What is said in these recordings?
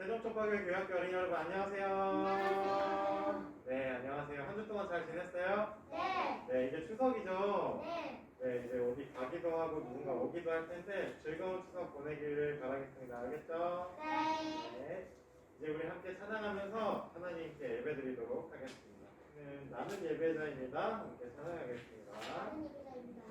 세종촉박교회 교회학교 어린이 여러분 안녕하세요. 안녕하세요. 네, 안녕하세요. 한 주 동안 잘 지냈어요? 네. 네, 이제 추석이죠? 네. 네, 이제 어디 가기도 하고 누군가 오기도 할 텐데 즐거운 추석 보내기를 바라겠습니다. 알겠죠? 네. 네. 이제 우리 함께 찬양하면서 하나님께 예배드리도록 하겠습니다. 나는 예배자입니다. 함께 찬양하겠습니다. 다른 얘기입니다.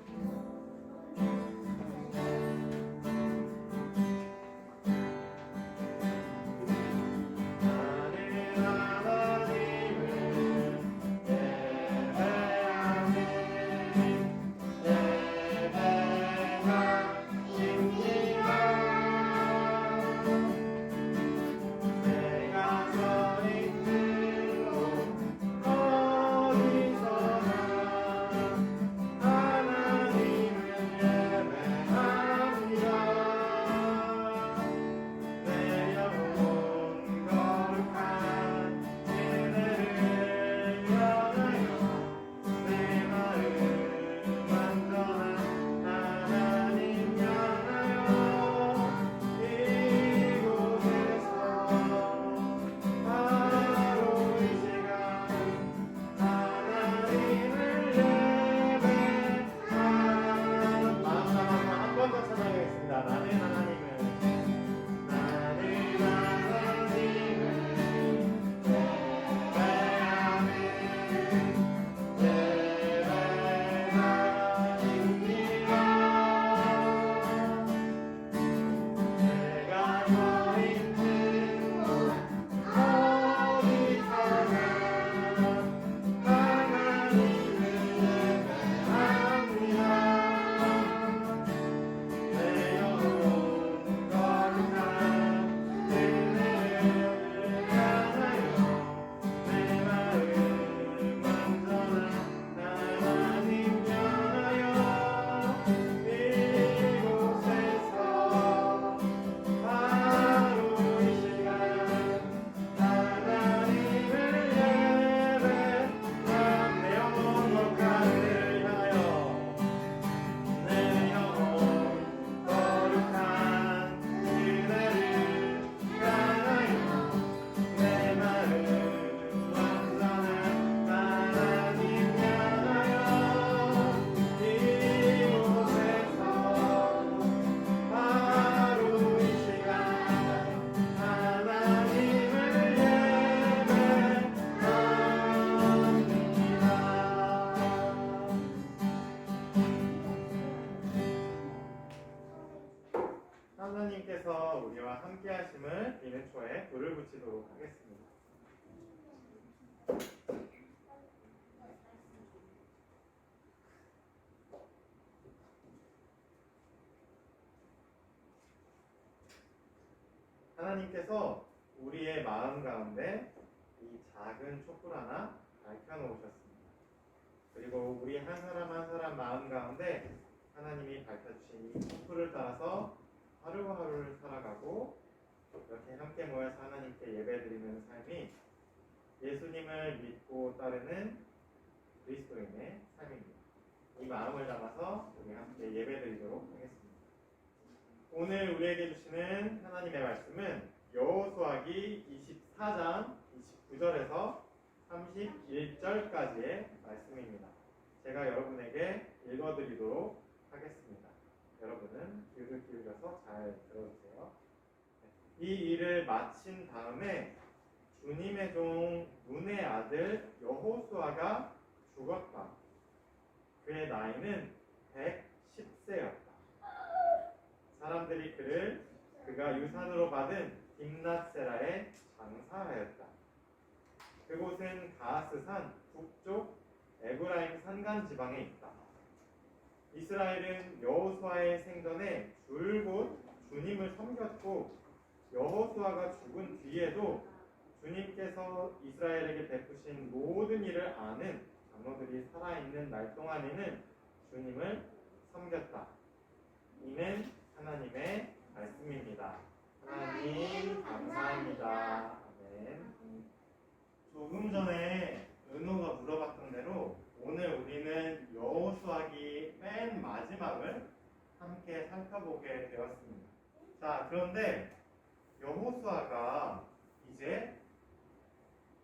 하나님께서 우리와 함께 하심을 이는 초에 불을 붙이도록 하겠습니다. 하나님께서 우리의 마음 가운데 이 작은 촛불 하나 밝혀놓으셨습니다. 그리고 우리 한 사람 한 사람 마음 가운데 하나님이 밝혀주신 이 촛불을 따라서 하루하루를 살아가고 이렇게 함께 모여서 하나님께 예배드리는 삶이 예수님을 믿고 따르는 그리스도인의 삶입니다. 이 마음을 담아서 우리 함께 예배드리도록 하겠습니다. 오늘 우리에게 주시는 하나님의 말씀은 여호수아기 24장 29절에서 31절까지의 말씀입니다. 제가 여러분에게 읽어드리도록 하겠습니다. 여러분은 귀를 기울여서 잘 들어주세요. 이 일을 마친 다음에 주님의 종 눈의 아들 여호수아가 죽었다. 그의 나이는 110세였다. 사람들이 그를 그가 유산으로 받은 딥낫세라에 장사하였다. 그곳은 가하스산 북쪽 에브라임 산간 지방에 있다. 이스라엘은 여호수아의 생전에 줄곧 주님을 섬겼고 여호수아가 죽은 뒤에도 주님께서 이스라엘에게 베푸신 모든 일을 아는 장로들이 살아있는 날 동안에는 주님을 섬겼다. 이는 하나님의 말씀입니다. 하나님 감사합니다. 아멘. 조금 전에 은호가 물어봤던 대로 오늘 우리는 여호수아기 맨 마지막을 함께 살펴보게 되었습니다. 자, 그런데 여호수아가 이제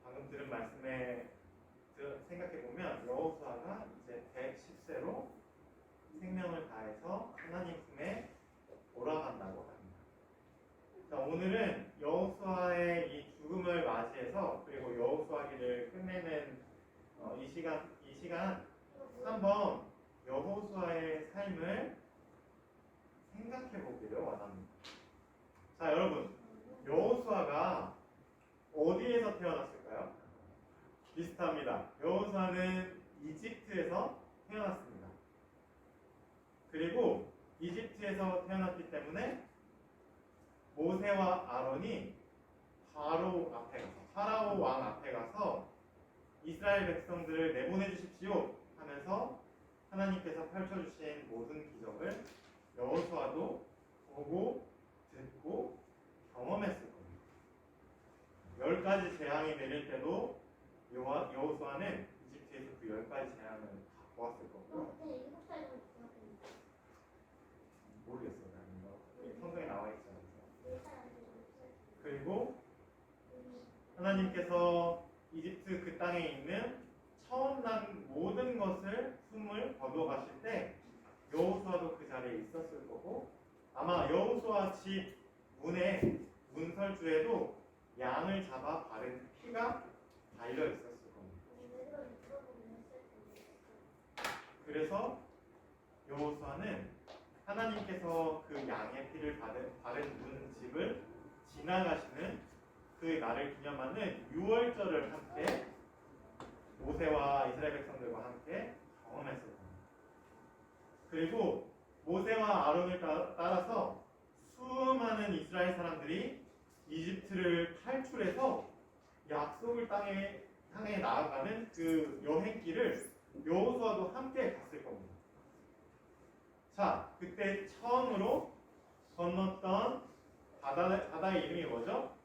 방금 들은 말씀에 생각해 보면 여호수아가 이제 110세로 생명을 다해서 하나님 품에 돌아간다고 합니다. 자, 오늘은 여호수아의 이 죽음을 맞이해서 그리고 여호수아기를 끝내는 이 시간 한번 여호수아의 삶을 생각해 보기를 원합니다. 자, 여러분, 여호수아가 어디에서 태어났을까요? 비슷합니다. 여호수아는 이집트에서 태어났습니다. 그리고 이집트에서 태어났기 때문에 모세와 아론이 파라오 왕 앞에 가서 이스라엘 백성들을 내보내 주십시오 하면서 하나님께서 펼쳐주신 모든 기적을 여호수아도 보고 듣고 경험했을 겁니다. 10가지 재앙이 내릴 때도 여호수아는 이집트에서 그 10가지 재앙을 다 보았을 거고요. 모르겠어요. 성경에 나와 있지 않아서. 그리고 하나님께서 이집트 그 땅에 있는 처음 난 모든 것을 숨을 거두어 가실 때 여호수아도 그 자리에 있었을 거고, 아마 여호수아 집 문에 문설주에도 양을 잡아 바른 피가 달려 있었을 겁니다. 그래서 여호수아는 하나님께서 그 양의 피를 바른 문 집을 지나가시는 그 날을 기념하는 유월절을 함께 모세와 이스라엘 백성들과 함께 경험했을 겁니다. 그리고 모세와 아론을 따라서 수많은 이스라엘 사람들이 이집트를 탈출해서 약속을 향해 나아가는 그 여행길을 여호수아도 함께 갔을 겁니다. 자, 그때 처음으로 건넜던 바다의 이름이 뭐죠?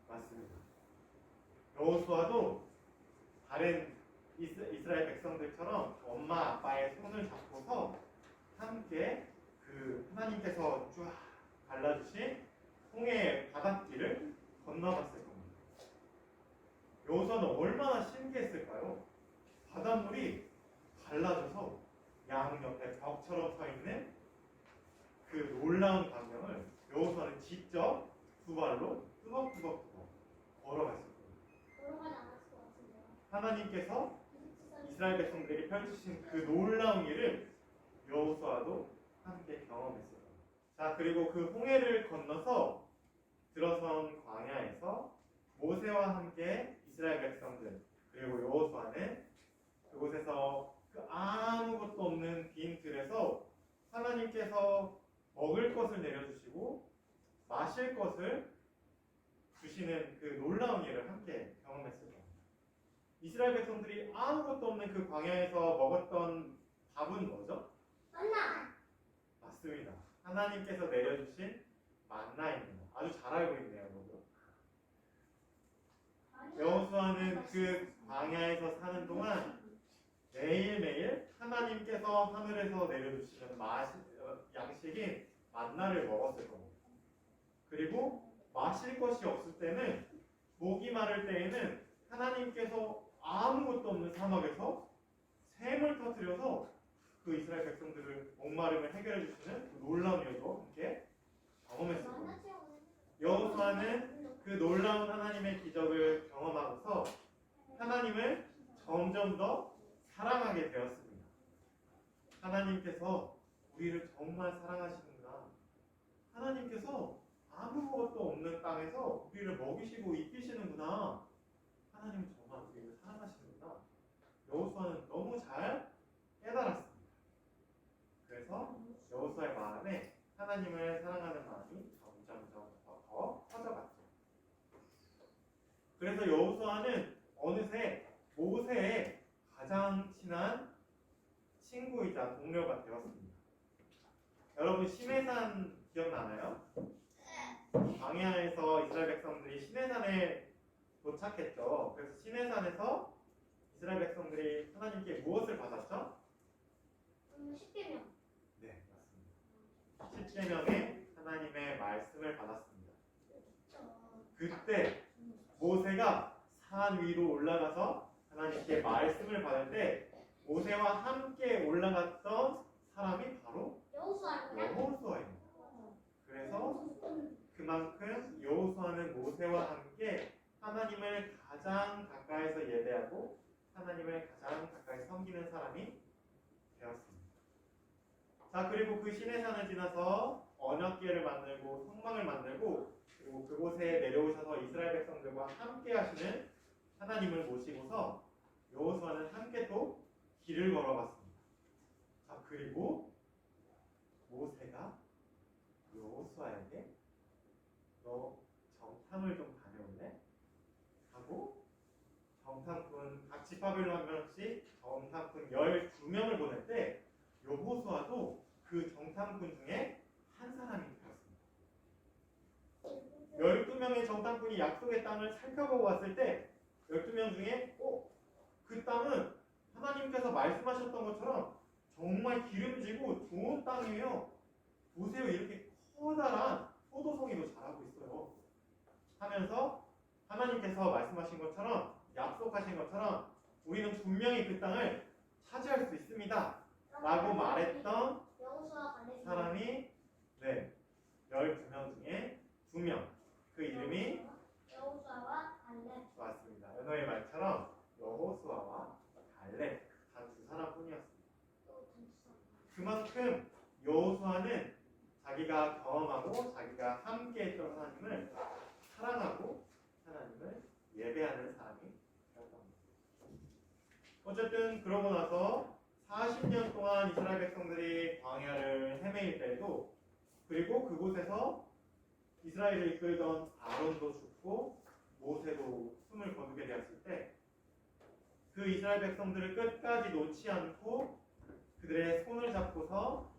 맞습니다. 여호수아도 다른 이스라엘 백성들처럼 엄마 아빠의 손을 잡고서 함께 그 하나님께서 쫙 갈라주신 홍해 바닷길을 건너갔을 겁니다. 여호수아는 얼마나 신기했을까요? 바닷물이 갈라져서 양 옆에 벽처럼 서 있는 그 놀라운 광경을 여호수아는 직접 두 발로 뚜벅뚜벅 걸어갔을 겁니다. 하나님께서 이스라엘 백성들에게 펼치신 그 놀라운 일을 여호수아도 함께 경험했을 겁니다. 자, 그리고 그 홍해를 건너서 들어선 광야에서 모세와 함께 이스라엘 백성들 그리고 여호수아는 그곳에서 그 아무것도 없는 빈 들에서 하나님께서 먹을 것을 내려주시고 마실 것을 주시는 그 놀라운 일을 함께 경험했을 겁니다. 이스라엘 백성들이 아무것도 없는 그 광야에서 먹었던 밥은 뭐죠? 만나! 맞습니다. 하나님께서 내려주신 만나입니다. 아주 잘 알고 있네요, 모두. 여호수아는 그 광야에서 사는 동안 매일매일 하나님께서 하늘에서 내려주시는 양식인 만나를 먹었을 겁니다. 그리고 마실 것이 없을 때는, 목이 마를 때에는 하나님께서 아무것도 없는 사막에서 샘을 터뜨려서 그 이스라엘 백성들을 목마름을 해결해 주시는 그 놀라운 일도 함께 경험했을 겁니다. 여호수아는 그 놀라운 하나님의 기적을 경험하고서 하나님을 점점 더 사랑하게 되었습니다. 하나님께서 우리를 정말 사랑하시는구나. 하나님께서 아무것도 없는 땅에서 우리를 먹이시고 입히시는구나. 하나님은 정말 우리를 사랑하시는구나. 여호수아는 너무 잘 깨달았습니다. 그래서 여호수아의 마음에 하나님을 사랑하는 마음이 점점 더 커져갔죠. 그래서 여호수아는 어느새 모세의 가장 친한 친구이자 동료가 되었습니다. 여러분, 시내산 기억나나요? 광야에서 이스라엘 백성들이 시내산에 도착했죠. 그래서 시내산에서 이스라엘 백성들이 하나님께 무엇을 받았죠? 10계명. 네, 맞습니다. 10계명의 하나님의 말씀을 받았습니다. 그때 모세가 산 위로 올라가서 하나님께 말씀을 받을 때 모세와 함께 올라갔던 사람이 바로 여호수아입니다. 그래서 그만큼 여호수아는 모세와 함께 하나님을 가장 가까이서 예배하고 하나님을 가장 가까이 섬기는 사람이 되었습니다. 자, 그리고 그 시내산을 지나서 언약궤를 만들고 성막을 만들고 그리고 그곳에 내려오셔서 이스라엘 백성들과 함께 하시는 하나님을 모시고서 여호수아는 함께 또 길을 걸어갔습니다. 자, 그리고 모세가 여호수아에게 너 정탐을 좀 다녀올래? 하고 정탐꾼 각 지파별로 한 명씩 정탐꾼 12명을 보낼 때 여호수아도 그 정탐꾼 중에 한 사람이 되었습니다. 12명의 정탐꾼이 약속의 땅을 살펴보고 왔을 때 12명 중에 그 땅은 하나님께서 말씀하셨던 것처럼 정말 기름지고 좋은 땅이에요. 보세요, 이렇게 커다란 포도송이도 자라고 있어요. 하면서 하나님께서 말씀하신 것처럼 약속하신 것처럼 우리는 분명히 그 땅을 차지할 수 있습니다 라고 말했던 사람이 12명 중에 2명, 그 이름이 여호수아와 갈렙. 맞습니다. 연호의 말처럼 여호수아와 갈렙 단 2사람뿐이었습니다. 그만큼 여호수아는 자기가 경험하고 자기가 함께했던 하나님을 사랑하고 하나님을 예배하는 사람이 되었던 겁니다. 어쨌든 그러고 나서 40년 동안 이스라엘 백성들이 광야를 헤매일 때에도 그리고 그곳에서 이스라엘을 이끌던 아론도 죽고 모세도 숨을 거두게 되었을 때 그 이스라엘 백성들을 끝까지 놓지 않고 그들의 손을 잡고서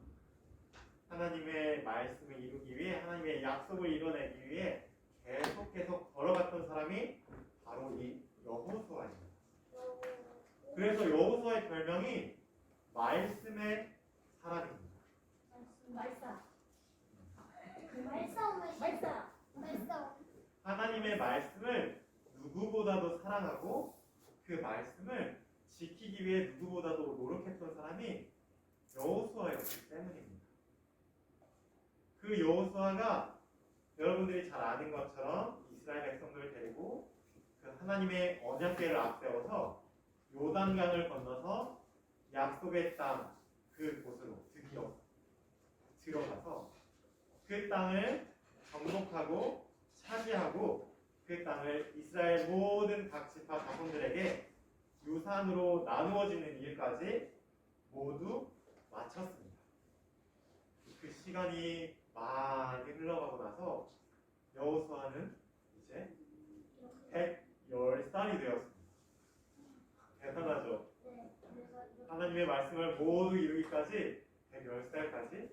하나님의 말씀을 이루기 위해 하나님의 약속을 이뤄내기 위해 계속 걸어갔던 사람이 바로 이 여호수아입니다. 그래서 여호수아의 별명이 말씀의 사람입니다. 말싸움. 하나님의 말씀을 누구보다도 사랑하고 그 말씀을 지키기 위해 누구보다도 노력했던 사람이 여호수아였기 때문입니다. 그 여호수아가 여러분들이 잘 아는 것처럼 이스라엘 백성들을 데리고 그 하나님의 언약궤를 앞세워서 요단강을 건너서 약속의 땅 그곳으로 드디어 들어가서 그 땅을 정복하고 차지하고 그 땅을 이스라엘 모든 각 지파 자손들에게 유산으로 나누어지는 일까지 모두 마쳤습니다. 그 시간이 많이 흘러가고 나서 여호수아는 이제 110살이 되었습니다. 대단하죠? 하나님의 말씀을 모두 이루기까지 110살까지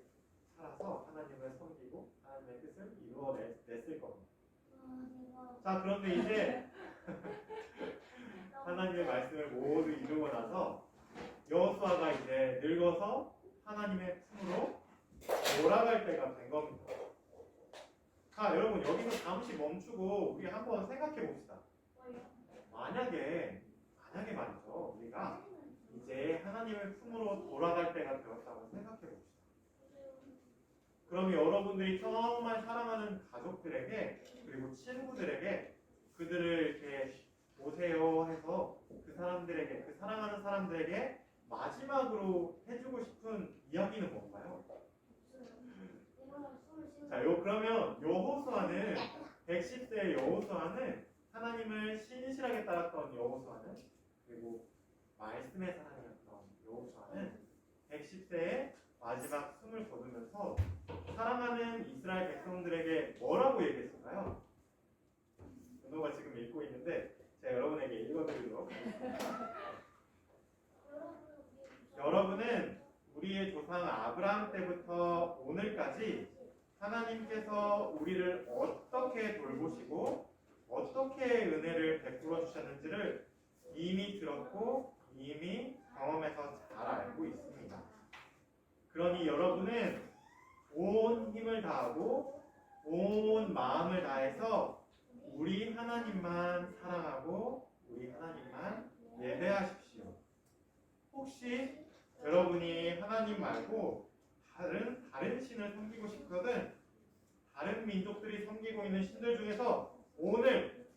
살아서 하나님을 섬기고 하나님의 뜻을 이루어냈을 겁니다. 자, 그런데 이제 하나님의 말씀을 모두 이루고 나서 여호수아가 이제 늙어서 하나님의 품으로 돌아갈 때가 된 겁니다. 자, 여러분 여기서 잠시 멈추고 우리 한번 생각해 봅시다. 만약에 말이죠, 우리가 이제 하나님의 품으로 돌아갈 때가 되었다고 생각해 봅시다. 그럼 여러분들이 정말 사랑하는 가족들에게 그리고 친구들에게 그들을 이렇게 오세요 해서 그 사람들에게 그 사랑하는 사람들에게 마지막으로 해주고 싶은 이야기는 뭔가요? 자, 그러면 여호수아는 110세의 여호수아는 하나님을 신실하게 따랐던 여호수아는 그리고 말씀의 사람이었던 여호수아는 110세에 마지막 숨을 거두면서 사랑하는 이스라엘 백성들에게 뭐라고 얘기했을까요? 은호가 지금 읽고 있는데 제가 여러분에게 읽어드리도록 하겠습니다. 여러분은 우리의 조상 아브라함 때부터 오늘까지 하나님께서 우리를 어떻게 돌보시고 어떻게 은혜를 베풀어 주셨는지를 이미 들었고 이미 경험해서 잘 알고 있습니다. 그러니 여러분은 온 힘을 다하고 온 마음을 다해서 우리 하나님만 사랑하고 우리 하나님만 예배하십시오. 혹시 여러분이 하나님 말고 다른 신을 섬기고 싶거든 다른 민족들이 섬기고 있는 신들 중에서 오늘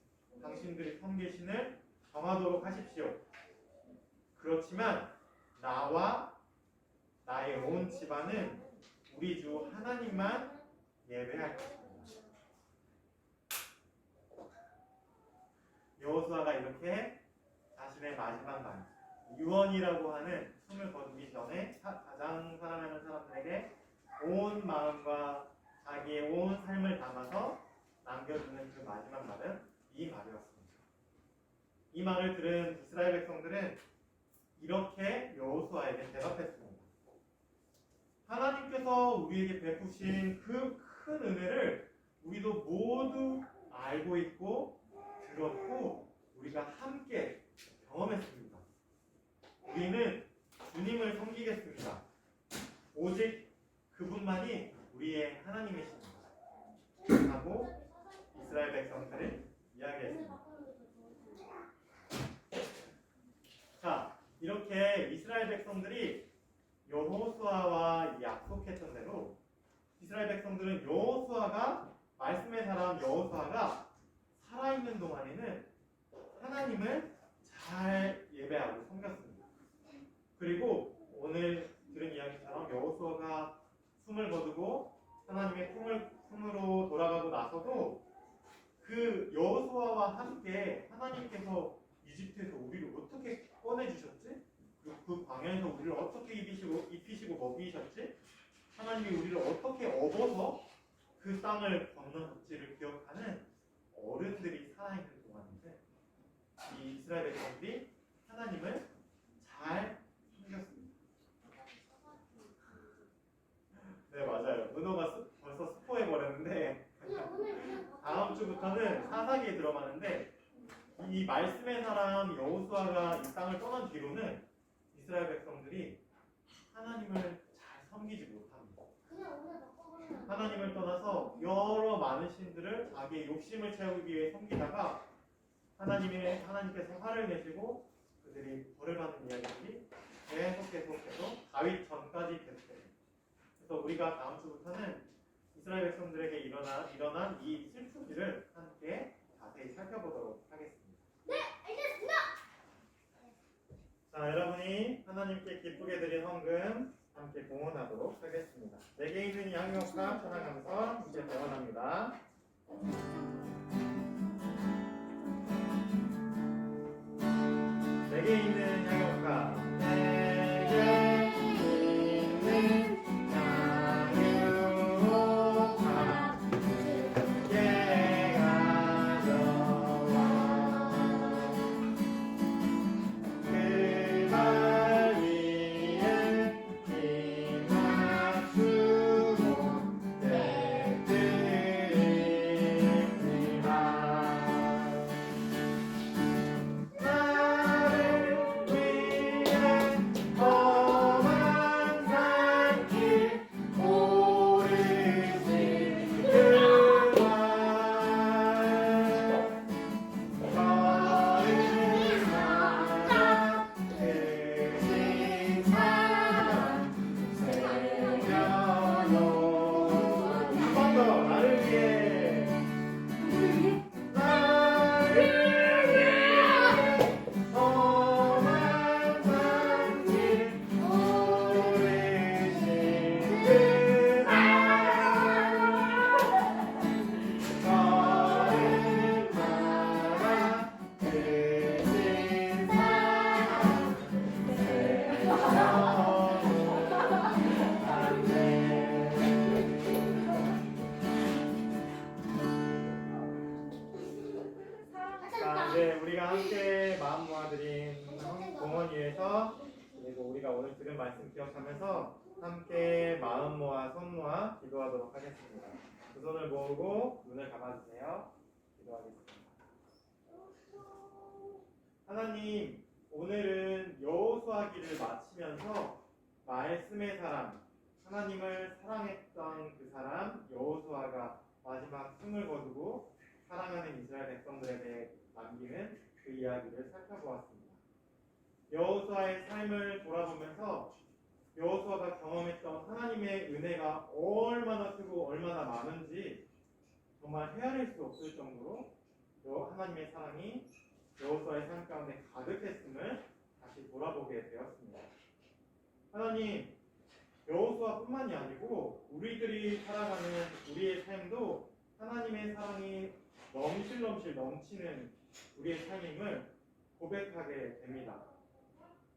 당신들이 섬길 신을 정하도록 하십시오. 그렇지만 나와 나의 온 집안은 우리 주 하나님만 예배할 것입니다. 여호수아가 이렇게 자신의 마지막 말 유언이라고 하는 숨을 거두기 전에 가장 사랑하는 사람들에게 온 마음과 자기의 온 삶을 담아서 남겨주는 그 마지막 말은 이 말이었습니다. 이 말을 들은 이스라엘 백성들은 이렇게 여호수아에게 대답했습니다. 하나님께서 우리에게 베푸신 그 큰 은혜를 우리도 모두 알고 있고 들었고 우리가 함께 경험했습니다. 우리는 주님을 섬기겠습니다. 오직 그분만이 우리의 하나님이십니다. 하고 이스라엘 백성들을 이야기했습니다. 자, 이렇게 이스라엘 백성들이 여호수아와 약속했던 대로 이스라엘 백성들은 말씀의 사람 여호수아가 살아있는 동안에는 하나님을 잘 예배하고 섬겼습니다. 그리고 오늘 들은 이야기처럼 여호수아가 숨을 거두고 하나님의 품으로 돌아가고 나서도 그 여호수아와 함께 하나님께서 이집트에서 우리를 어떻게 꺼내주셨지? 그 광야에서 우리를 어떻게 입히시고 먹이셨지? 하나님이 우리를 어떻게 업어서 그 땅을 건너섰지를 기억하는 어른들이 살아있는 동안인데 이 이스라엘 백성들이 하나님을 잘 섬겼습니다. 네, 맞아요. 은호가 벌써 스포해버렸는데 다음 주부터는 사사기에 들어가는데 이 말씀의 사람 여호수아가 이 땅을 떠난 뒤로는 이스라엘 백성들이 하나님을 잘 섬기지 못합니다. 하나님을 떠나서 여러 많은 신들을 자기의 욕심을 채우기 위해 섬기다가 하나님께서 화를 내시고 그들이 벌을 받는 이야기들이 계속 다윗 전까지 계속됩니다. 그래서 우리가 다음 주부터는 이스라엘 백성들에게 일어난 이 슬픈 일을 함께 자세히 살펴보도록 하겠습니다. 네, 알겠습니다. 자, 여러분이 하나님께 기쁘게 드린 헌금 함께 공헌하도록 하겠습니다. 내게 있는 양육과 찬양하면서 함께 공헌합니다. 내게 있는 양육과 내게 있는 양육과 내게 가져와 그 발 위에 힘 맞추고 내드립니다. 나를 위해 험한 산길 오르신 그와 걸음마다 크신 사랑 새겨놓은 한 번 더 나를 위해 험한 산길 오르신 그날 걸음마다 크신 사랑 자, 이제 우리가 함께 마음 모아드린 공헌 위해서 그리고 우리가 오늘 들은 말씀 기억하면서 함께 마음 모아 손 모아 기도하도록 하겠습니다. 두 손을 모으고 눈을 감아주세요. 기도하겠습니다. 하나님, 오늘은 여호수아기를 마치면서 말씀의 사람, 하나님을 사랑했던 살았던 그 사람 여호수아가 마지막 숨을 거두고 사랑하는 이스라엘 백성들에 대해 남기는 그 이야기를 살펴보았습니다. 여호수아의 삶을 돌아보면서 여호수아가 경험했던 하나님의 은혜가 얼마나 크고 얼마나 많은지 정말 헤아릴 수 없을 정도로 하나님의 사랑이 여호수아의 삶 가운데 가득했음을 다시 돌아보게 되었습니다. 하나님, 여호수아뿐만이 아니고 우리들이 살아가는 우리의 삶도 하나님의 사랑이 넘실넘실 넘치는 우리의 삶임을 고백하게 됩니다.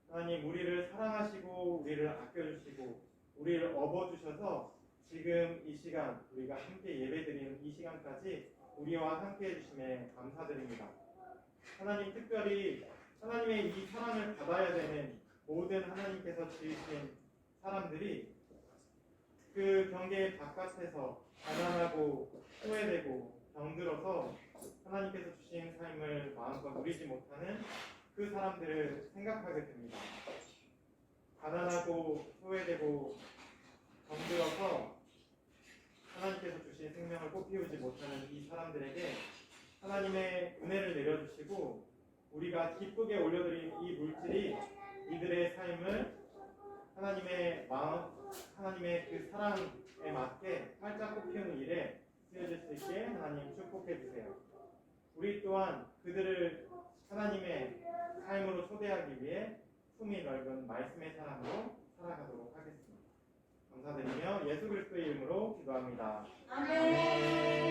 하나님, 우리를 사랑하시고 우리를 아껴주시고 우리를 업어주셔서 지금 이 시간 우리가 함께 예배드리는 이 시간까지 우리와 함께 해주심에 감사드립니다. 하나님, 특별히 하나님의 이 사랑을 받아야 되는 모든 하나님께서 지으신 사람들이 그 경계 바깥에서 가난하고 소외되고 병들어서 하나님께서 주신 삶을 마음껏 누리지 못하는 그 사람들을 생각하게 됩니다. 가난하고 소외되고 병들어서 하나님께서 주신 생명을 꽃피우지 못하는 이 사람들에게 하나님의 은혜를 내려주시고 우리가 기쁘게 올려드린 이 물질이 이들의 삶을 하나님의 마음, 하나님의 그 사랑에 맞게 활짝 꽃피우는 일에 쓰여질 수 있게 하나님 축복해 주세요. 우리 또한 그들을 하나님의 삶으로 초대하기 위해 품이 넓은 말씀의 사랑으로 살아가도록 하겠습니다. 감사드리며 예수 그리스도의 이름으로 기도합니다. 아멘.